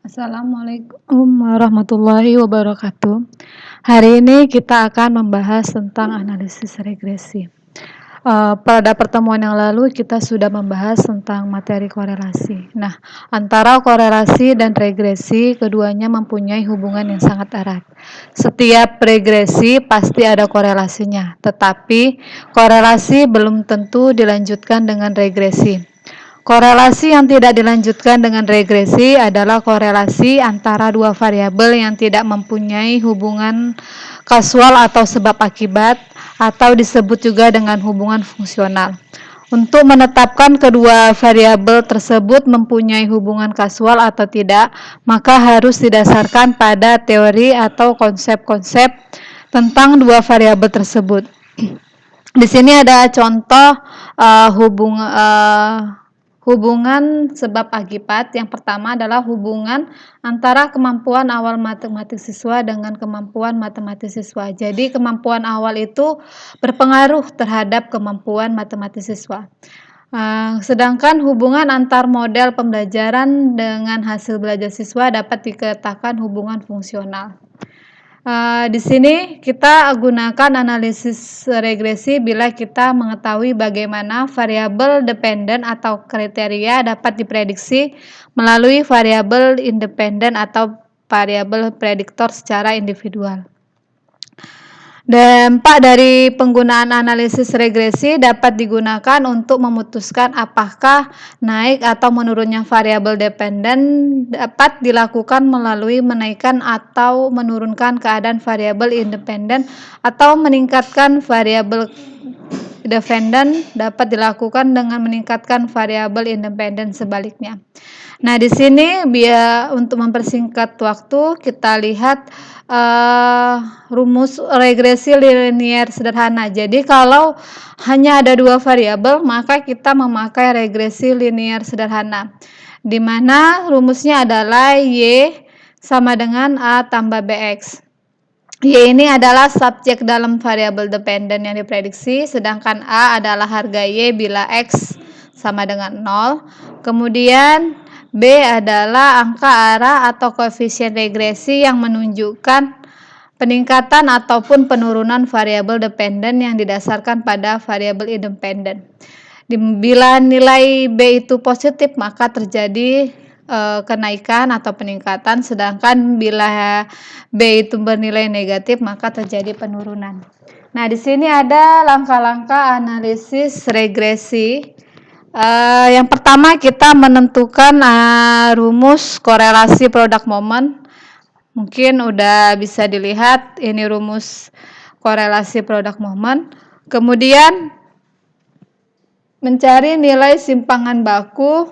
Assalamualaikum warahmatullahi wabarakatuh. Hari ini kita akan membahas tentang analisis regresi. Pada pertemuan yang lalu kita sudah membahas tentang materi korelasi. Nah, antara korelasi dan regresi keduanya mempunyai hubungan yang sangat erat. Setiap regresi pasti ada korelasinya, tetapi korelasi belum tentu dilanjutkan dengan regresi. Korelasi yang tidak dilanjutkan dengan regresi adalah korelasi antara dua variabel yang tidak mempunyai hubungan kasual atau sebab akibat, atau disebut juga dengan hubungan fungsional. Untuk menetapkan kedua variabel tersebut mempunyai hubungan kasual atau tidak, maka harus didasarkan pada teori atau konsep-konsep tentang dua variabel tersebut. Di sini ada contoh hubungan sebab akibat. Yang pertama adalah hubungan antara kemampuan awal matematik siswa dengan kemampuan matematik siswa. Jadi kemampuan awal itu berpengaruh terhadap kemampuan matematik siswa. Sedangkan hubungan antar model pembelajaran dengan hasil belajar siswa dapat dikatakan hubungan fungsional. Di sini kita gunakan analisis regresi bila kita mengetahui bagaimana variabel dependen atau kriteria dapat diprediksi melalui variabel independen atau variabel prediktor secara individual. Dampak dari penggunaan analisis regresi dapat digunakan untuk memutuskan apakah naik atau menurunnya variabel dependen dapat dilakukan melalui menaikkan atau menurunkan keadaan variabel independen, atau meningkatkan variabel dependen dapat dilakukan dengan meningkatkan variabel independen sebaliknya. Nah, di sini biar untuk mempersingkat waktu kita lihat rumus regresi linier sederhana. Jadi kalau hanya ada dua variabel, maka kita memakai regresi linier sederhana, di mana rumusnya adalah Y sama dengan A tambah BX. Y ini adalah subjek dalam variabel dependen yang diprediksi, sedangkan A adalah harga Y bila X sama dengan 0. Kemudian B adalah angka arah atau koefisien regresi yang menunjukkan peningkatan ataupun penurunan variabel dependen yang didasarkan pada variabel independen. Bila nilai B itu positif, maka terjadi kenaikan atau peningkatan, sedangkan bila B itu bernilai negatif, maka terjadi penurunan. Nah, di sini ada langkah-langkah analisis regresi. Yang pertama kita menentukan rumus korelasi produk momen. Mungkin udah bisa dilihat ini rumus korelasi produk momen. Kemudian mencari nilai simpangan baku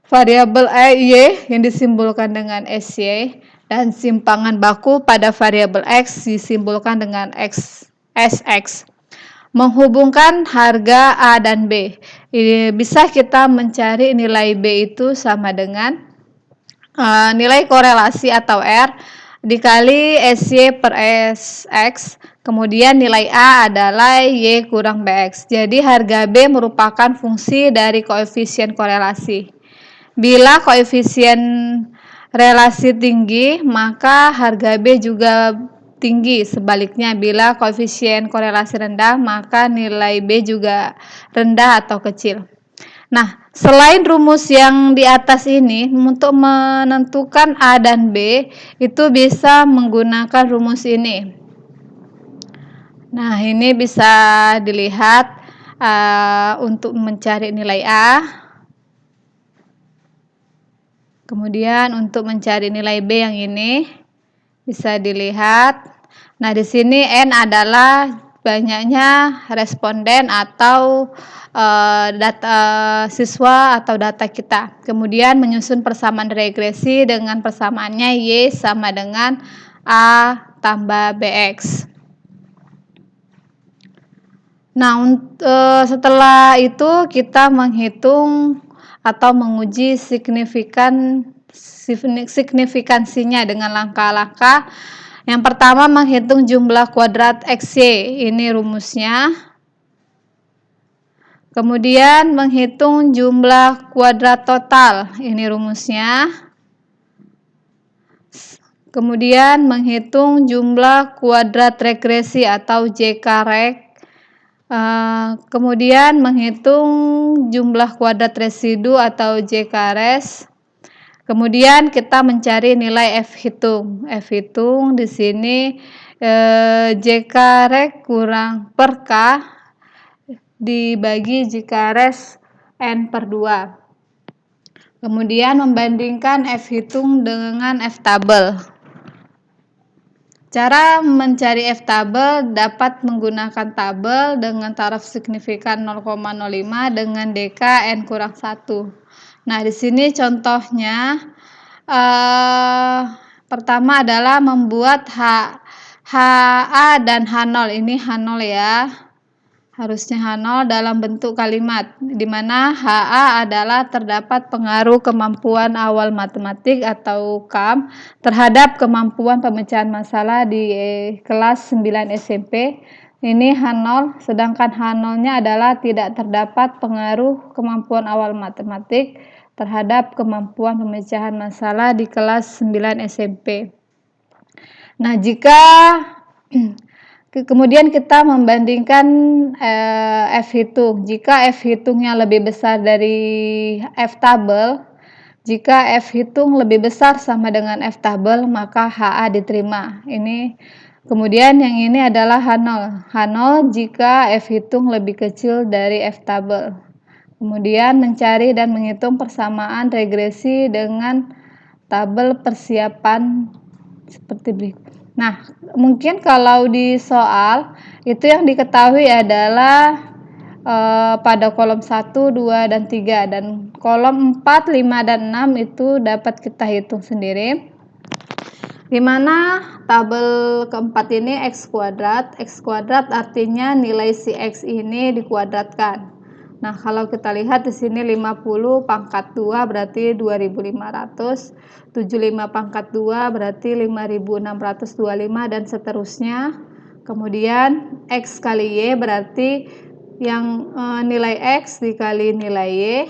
variabel Y yang disimbolkan dengan SY, dan simpangan baku pada variabel X disimbolkan dengan SX. Menghubungkan harga A dan B. Ini bisa kita mencari nilai B itu sama dengan nilai korelasi atau R dikali SY per SX. Kemudian nilai A adalah Y kurang BX. Jadi harga B merupakan fungsi dari koefisien korelasi. Bila koefisien relasi tinggi, maka harga B juga tinggi. Sebaliknya, bila koefisien korelasi rendah, maka nilai B juga rendah atau kecil. Nah, selain rumus yang di atas ini, untuk menentukan A dan B, itu bisa menggunakan rumus ini. Nah, ini bisa dilihat untuk mencari nilai A. Kemudian untuk mencari nilai B yang ini bisa dilihat. Nah, di sini N adalah banyaknya responden atau data siswa atau data kita. Kemudian menyusun persamaan regresi dengan persamaannya Y sama dengan A tambah BX. Nah, setelah itu kita menghitung atau menguji signifikansinya dengan langkah-langkah. Yang pertama, menghitung jumlah kuadrat XY, ini rumusnya. Kemudian menghitung jumlah kuadrat total, ini rumusnya. Kemudian menghitung jumlah kuadrat regresi atau JK-reg. Kemudian menghitung jumlah kuadrat residu atau JK-res. Kemudian kita mencari nilai F hitung. F hitung di sini JK-reg kurang per K dibagi JK-res N per 2. Kemudian membandingkan F hitung dengan F tabel. Cara mencari F tabel dapat menggunakan tabel dengan taraf signifikan 0,05 dengan DK N kurang 1. Nah, di sini contohnya pertama adalah membuat HA dan H0. Ini H0 ya. Harusnya H0 dalam bentuk kalimat, di mana HA adalah terdapat pengaruh kemampuan awal matematik atau KAM terhadap kemampuan pemecahan masalah di kelas 9 SMP. Ini H0, sedangkan H0-nya adalah tidak terdapat pengaruh kemampuan awal matematik terhadap kemampuan pemecahan masalah di kelas 9 SMP. Nah, jika kemudian kita membandingkan F hitung. Jika F hitungnya lebih besar dari F tabel, jika F hitung lebih besar sama dengan F tabel, maka HA diterima. Ini kemudian yang ini adalah H0. H0 jika F hitung lebih kecil dari F tabel. Kemudian mencari dan menghitung persamaan regresi dengan tabel persiapan seperti berikut. Nah, mungkin kalau di soal itu yang diketahui adalah pada kolom 1, 2, dan 3, dan kolom 4, 5, dan 6 itu dapat kita hitung sendiri. Di mana tabel keempat ini X kuadrat. X kuadrat artinya nilai si X ini dikuadratkan. Nah, kalau kita lihat di sini 50 pangkat 2 berarti 2500, 75 pangkat 2 berarti 5625 dan seterusnya. Kemudian X kali Y berarti yang nilai X dikali nilai Y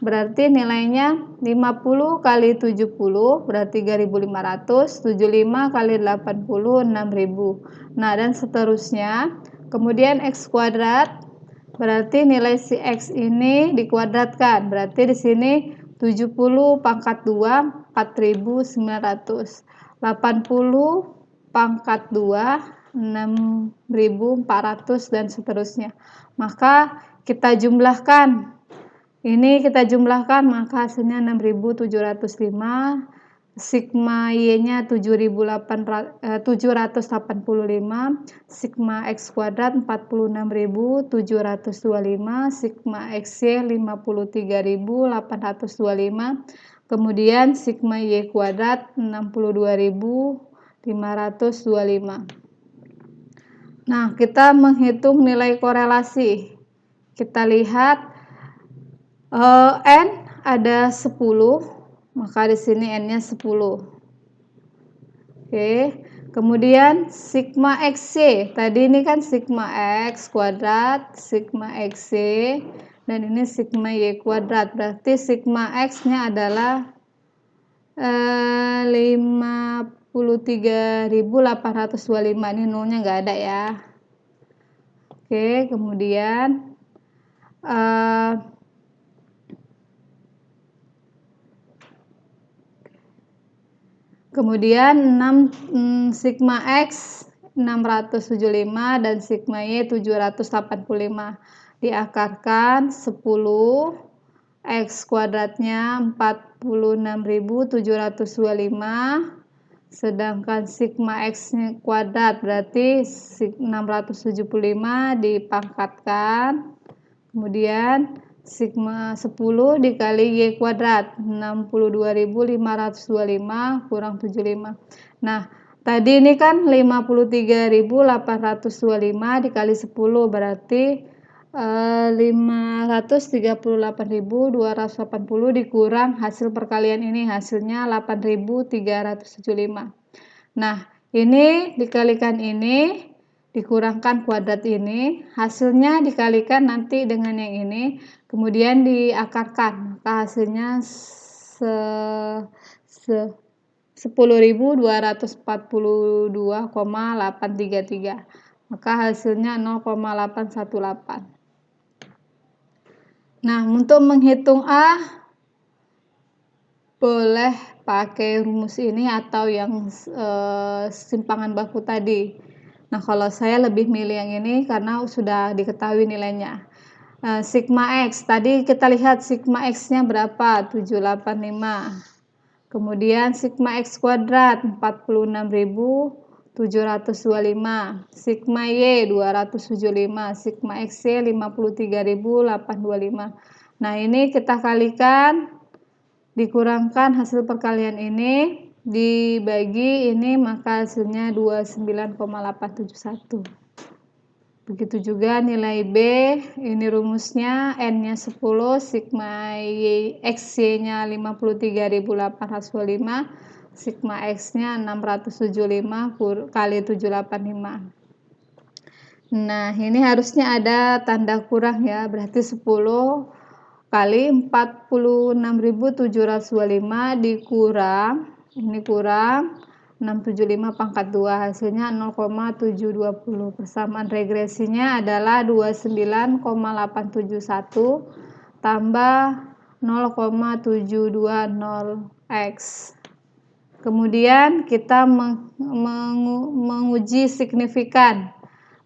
berarti nilainya 50 kali 70 berarti 3500, 75 kali 80 6000. Nah, dan seterusnya. Kemudian X kuadrat berarti nilai si X ini dikuadratkan. Berarti di sini 70 pangkat 2 4900, 80 pangkat 2 6400 dan seterusnya. Maka kita jumlahkan. Ini kita jumlahkan maka hasilnya 6705, sigma Y-nya 785, sigma X kuadrat 46725, sigma XY 53825, kemudian sigma Y kuadrat 62525. Nah, kita menghitung nilai korelasi. Kita lihat N ada 10, maka di sini N-nya 10. Oke, kemudian sigma XC. Tadi ini kan sigma X kuadrat, sigma XC, dan ini sigma Y kuadrat. Berarti sigma X-nya adalah 53.825. Ini nolnya nggak ada ya. Oke, kemudian kemudian 6 sigma X 675 dan sigma Y 785 diakarkan 10, X kuadratnya 46.725, sedangkan sigma X kuadrat berarti 675 dipangkatkan, kemudian sigma 10 dikali Y kuadrat 62.525 kurang 75. Nah, tadi ini kan 53.825 dikali 10 berarti 538.280 dikurang hasil perkalian ini, hasilnya 8.375. Nah, ini dikalikan ini dikurangkan kuadrat ini, hasilnya dikalikan nanti dengan yang ini, kemudian diakarkan, maka hasilnya 10.242,833. Maka hasilnya 0,818. Nah, untuk menghitung A boleh pakai rumus ini atau yang simpangan baku tadi. Nah, kalau saya lebih milih yang ini karena sudah diketahui nilainya. Sigma X, tadi kita lihat sigma X-nya berapa? 785. Kemudian sigma X kuadrat 46.725. Sigma Y 275. Sigma XY 53.825. Nah, ini kita kalikan, dikurangkan hasil perkalian ini, dibagi ini, maka hasilnya 29,871. Begitu juga nilai B, ini rumusnya N-nya 10, sigma XY-nya 53.825, sigma X-nya 675 kali 785. Nah, ini harusnya ada tanda kurang ya, berarti 10 kali 46.725 dikurang, ini kurang 675 pangkat 2, hasilnya 0,720. Persamaan regresinya adalah 29,871 tambah 0,720x. Kemudian kita menguji signifikan.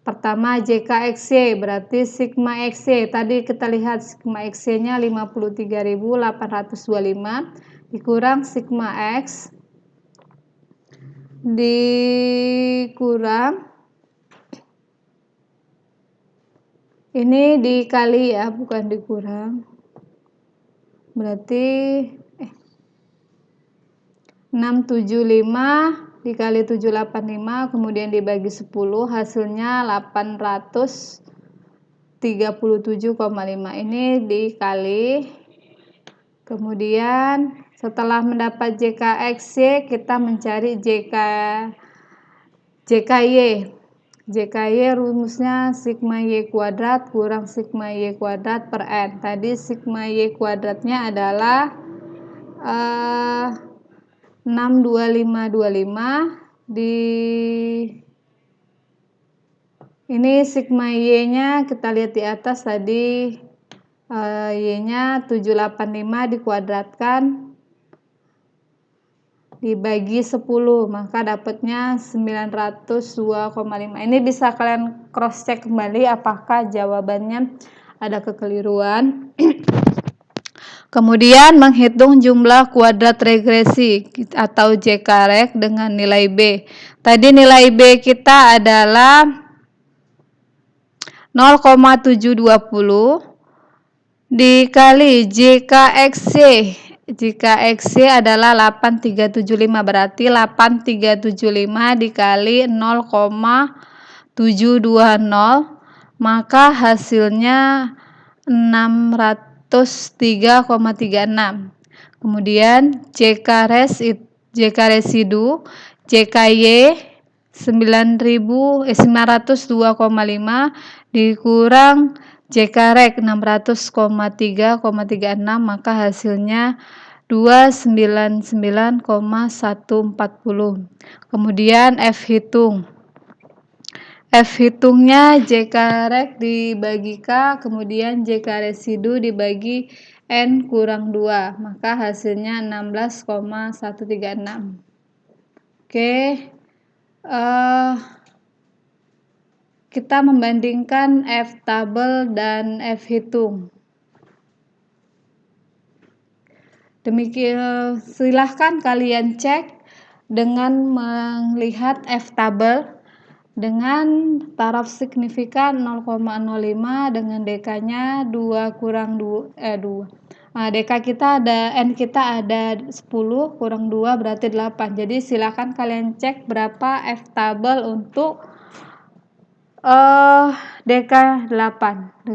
Pertama JKXY, berarti sigma XY. Tadi kita lihat sigma XY-nya 53.825 dikurang sigma X dikurang ini dikali ya, bukan dikurang. Berarti 675 dikali 785 kemudian dibagi 10, hasilnya 837,5. Ini dikali, kemudian setelah mendapat JKXY kita mencari JKY. JKY rumusnya sigma Y kuadrat kurang sigma Y kuadrat per N. Tadi sigma Y kuadratnya adalah 62525 ini sigma Y-nya kita lihat di atas tadi, Y-nya 785 dikuadratkan dibagi 10, maka dapatnya 902,5. Ini bisa kalian cross check kembali apakah jawabannya ada kekeliruan. Kemudian menghitung jumlah kuadrat regresi atau JKREG dengan nilai B. Tadi nilai B kita adalah 0,720 dikali JKXY. JKXY adalah 8375, berarti 8375 dikali 0,720, maka hasilnya 603,36. Kemudian JK residu JKY 902,5 dikurang JKREG 600,3,36, maka hasilnya 299,140. Kemudian F hitungnya JKREG dibagi K, kemudian JK residu dibagi N kurang 2, maka hasilnya 16,136. Oke, kita membandingkan F tabel dan F hitung. Demikian, silahkan kalian cek dengan melihat F tabel dengan taraf signifikan 0,05 dengan DK-nya 2 kurang 2. DK kita ada, N kita ada 10 kurang 2 berarti 8. Jadi silakan kalian cek berapa F tabel untuk DK 8.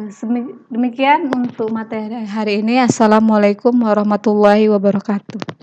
Demikian untuk materi hari ini. Assalamualaikum warahmatullahi wabarakatuh.